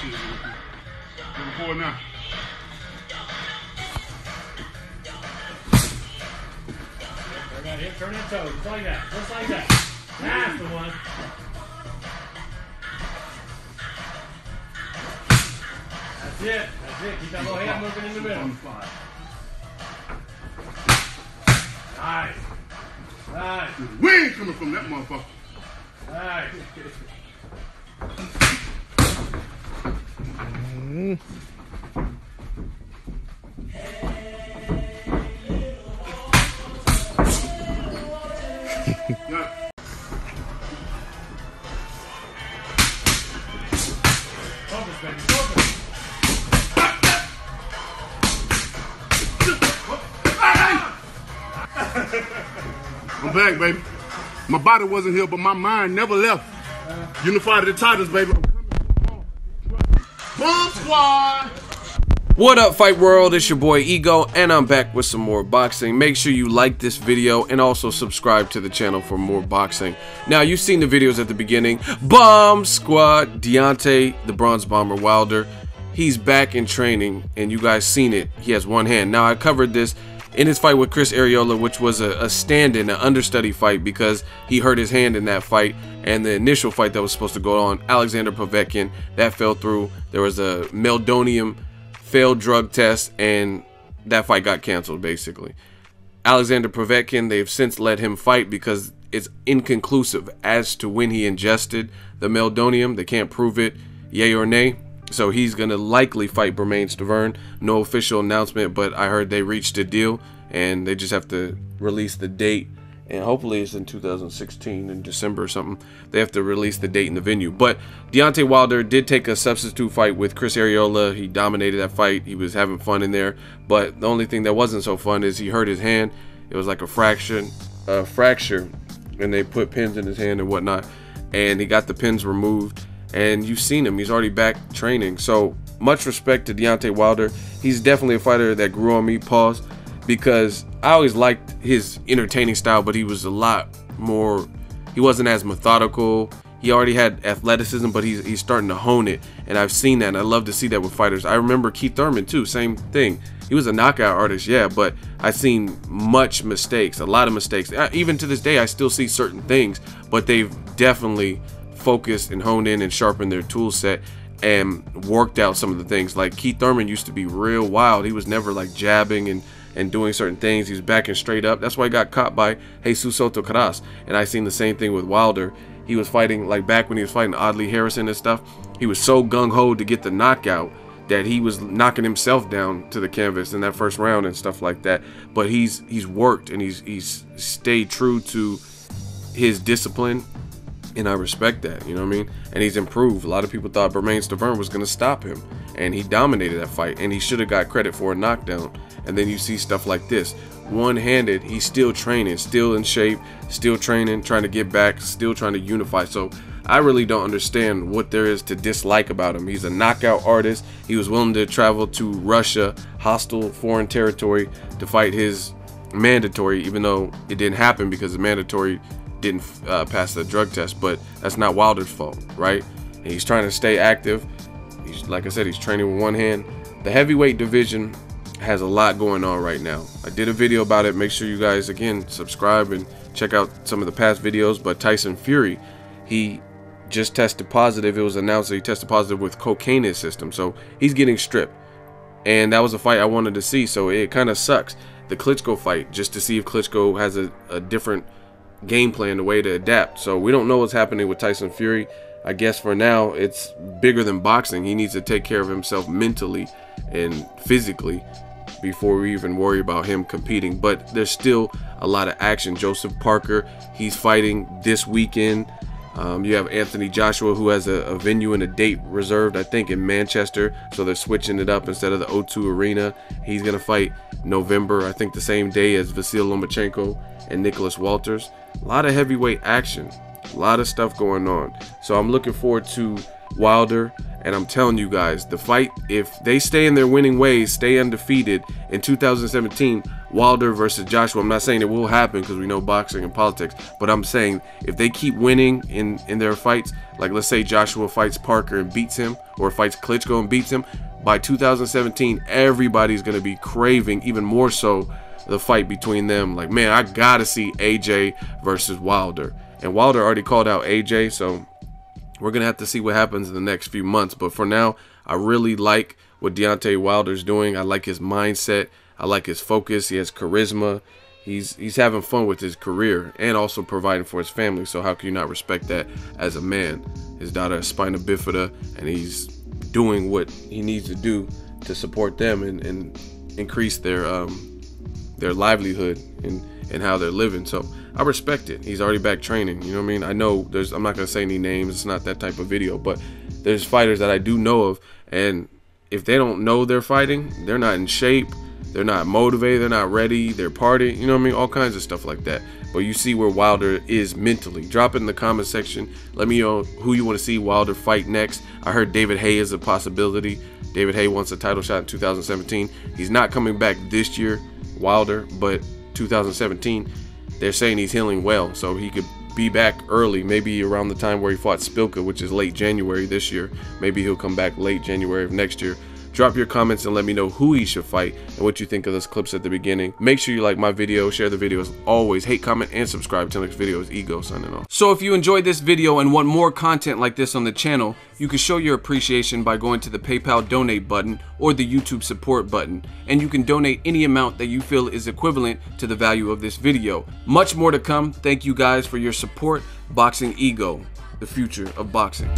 Number 4 now. Right here, turn that toe, just like that, just like that. That's the one. That's it, that's it. Keep that little hand moving in the middle. Nice. Nice. Wind coming from that motherfucker. Nice. Focus, baby, focus. I'm back, baby. My body wasn't here, but my mind never left. Unified the titles, baby. I'm coming. Bomb Squad. What up, Fight World? It's your boy Ego, and I'm back with some more boxing. Make sure you like this video and also subscribe to the channel for more boxing. Now, you've seen the videos at the beginning. Bomb Squad, Deontay, the Bronze Bomber Wilder. He's back in training, and you guys seen it. He has one hand. Now, I covered this in his fight with Chris Arreola, which was a stand-in, an understudy fight because he hurt his hand in that fight. And the initial fight that was supposed to go on, Alexander Povetkin, that fell through. There was a meldonium failed drug test, and that fight got canceled, basically. Alexander Povetkin, they've since let him fight because it's inconclusive as to when he ingested the meldonium. They can't prove it, yay or nay. So he's going to likely fight Bermane Stiverne. No official announcement, but I heard they reached a deal, and they just have to release the date. And hopefully it's in 2016 in December or something. They have to release the date and the venue. But Deontay Wilder did take a substitute fight with Chris Arreola. He dominated that fight. He was having fun in there. But the only thing that wasn't so fun is he hurt his hand. It was like a fracture, and they put pins in his hand and whatnot. And he got the pins removed. And you've seen him. He's already back training. So much respect to Deontay Wilder. He's definitely a fighter that grew on me, pause, because I always liked his entertaining style, but he was a lot more, he wasn't as methodical. He already had athleticism, but he's starting to hone it, and I've seen that, and I love to see that with fighters. I remember Keith Thurman too, same thing. He was a knockout artist, yeah, but I've seen much mistakes, a lot of mistakes. Even to this day, I still see certain things, but they've definitely focused and honed in and sharpened their tool set and worked out some of the things. Like Keith Thurman used to be real wild. He was never like jabbing and doing certain things. He was backing straight up. That's why he got caught by Jesus Soto Caras. And I seen the same thing with Wilder. He was fighting, like back when he was fighting Audley Harrison and stuff, he was so gung-ho to get the knockout that he was knocking himself down to the canvas in that first round and stuff like that. But he's worked, and he's stayed true to his discipline, and I respect that, you know what I mean? And he's improved. A lot of people thought Bermane Stiverne was going to stop him, and he dominated that fight, and he should have got credit for a knockdown. And then you see stuff like this, one-handed, he's still training, still in shape, still training, trying to get back, still trying to unify. So I really don't understand what there is to dislike about him. He's a knockout artist. He was willing to travel to Russia, hostile foreign territory, to fight his mandatory, even though it didn't happen because the mandatory didn't pass the drug test. But that's not Wilder's fault, right? And he's trying to stay active. He's, like I said, he's training with one hand. The heavyweight division has a lot going on right now. I did a video about it. Make sure you guys, again, subscribe and check out some of the past videos. But Tyson Fury, he just tested positive. It was announced that he tested positive with cocaine in his system, so he's getting stripped. And that was a fight I wanted to see, so it kind of sucks. The Klitschko fight, just to see if Klitschko has a different game plan, the way to adapt. So we don't know what's happening with Tyson Fury. I guess for now it's bigger than boxing. He needs to take care of himself mentally and physically before we even worry about him competing. But there's still a lot of action. Joseph Parker, he's fighting this weekend. You have Anthony Joshua, who has a venue and a date reserved, I think, in Manchester. So they're switching it up. Instead of the O2 Arena, he's going to fight November, I think the same day as Vasyl Lomachenko and Nicholas Walters. A lot of heavyweight action. A lot of stuff going on. So I'm looking forward to Wilder. And I'm telling you guys, the fight, if they stay in their winning ways, stay undefeated in 2017, Wilder versus Joshua, I'm not saying it will happen because we know boxing and politics, but I'm saying if they keep winning in their fights, like let's say Joshua fights Parker and beats him, or fights Klitschko and beats him, by 2017, everybody's going to be craving even more so the fight between them. Like, man, I got to see AJ versus Wilder. And Wilder already called out AJ, so we're going to have to see what happens in the next few months. But for now, I really like what Deontay Wilder's doing. I like his mindset. I like his focus. He has charisma. He's having fun with his career and also providing for his family. So how can you not respect that as a man? His daughter has spina bifida, and he's doing what he needs to do to support them and increase their livelihood and how they're living. So I respect it. He's already back training. You know what I mean? I know I'm not going to say any names. It's not that type of video, but there's fighters that I do know of, and if they don't know they're fighting, they're not in shape, they're not motivated, they're not ready, they're partying, you know what I mean? All kinds of stuff like that. But you see where Wilder is mentally. Drop it in the comment section. Let me know who you want to see Wilder fight next. I heard David Haye is a possibility. David Haye wants a title shot in 2017. He's not coming back this year, Wilder, but 2017, they're saying he's healing well, so he could be back early, maybe around the time where he fought Spilka, which is late January this year. Maybe he'll come back late January of next year. Drop your comments and let me know who he should fight and what you think of those clips at the beginning. Make sure you like my video, share the video as always, hate, comment, and subscribe. Till next video is Ego signing off. So if you enjoyed this video and want more content like this on the channel, you can show your appreciation by going to the PayPal donate button or the YouTube support button, and you can donate any amount that you feel is equivalent to the value of this video. Much more to come. Thank you guys for your support. Boxing Ego, the future of boxing.